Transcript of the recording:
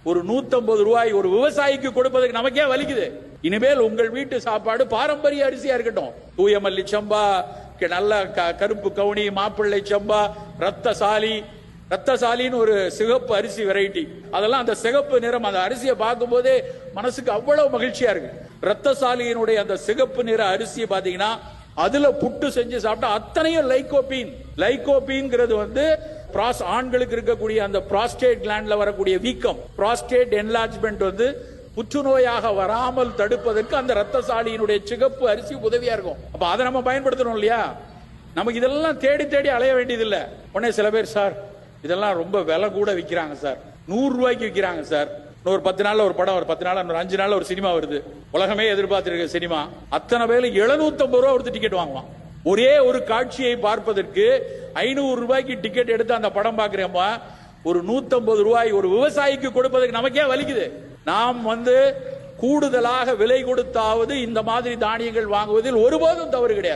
ஒரு 150 ரூபாய் ஒரு விவசாயிக்கு கொடுப்பதற்கு நமக்கே வலிக்குது. இனிமேல் உங்கள் வீட்டு சாப்பாடு பாரம்பரிய அரிசியா இருக்கட்டும். தூயமல்லி சம்பா, நல்ல கருப்பு கவுனி, மாப்பிள்ளை சம்பா, ரத்தசாலின்னு ஒரு சிகப்பு அரிசி வெரைட்டி. அதெல்லாம் அந்த சிகப்பு நிறம், அந்த அரிசியை பார்க்கும் போதே மனசுக்கு அவ்வளவு மகிழ்ச்சியா இருக்கு. ரத்தசாலியினுடைய அந்த சிகப்பு நிற அரிசியை பாத்தீங்கன்னா அதுல புட்டு செஞ்சு சாப்பிட்டா அத்தனையும் லைகோபீன்ங்கிறது ஆண்களுக்கு இருக்கக்கூடிய அந்த புரோஸ்டேட் கிளாண்ட்ல வரக்கூடிய வீக்கம், புரோஸ்டேட் என்லார்ஜ்மெண்ட் புற்றுநோயாக வராமல் தடுப்பதற்கு அந்த ரத்தசாலியினுடைய சிகப்பு அரிசி உதவியா இருக்கும். அப்ப அதை நம்ம பயன்படுத்தணும் இல்லையா? நமக்கு இதெல்லாம் தேடி தேடி அலைய வேண்டியதில்லை. உடனே சில பேர், சார் இதெல்லாம் ரொம்ப விலை கூட விற்கிறாங்க சார், 100 ரூபாய்க்கு விற்கிறாங்க சார். ஒரு 10 நாள்ல ஒரு படம், ஒரு 10 நாள், ஒரு 5 நாள்ல ஒரு சினிமா வருது. உலகமே எதிர்பார்த்திருக்க சினிமா. அத்தனை பேர் 750 ரூபா கொடுத்து டிக்கெட் வாங்குவான். ஒரே ஒரு காட்சியை பார்ப்பதற்கு 500 ரூபாய்க்கு டிக்கெட் எடுத்து அந்த படம் பார்க்கிறோமா, ஒரு 150 ரூபாய் ஒரு விவசாயிக்கு கொடுப்பதற்கு நமக்கே வலிக்குது. நாம் கூடுதலாக விலை கொடுத்தாவது இந்த மாதிரி தானியங்கள் வாங்குவதில் ஒருபோதும் தவறு கிடையாது.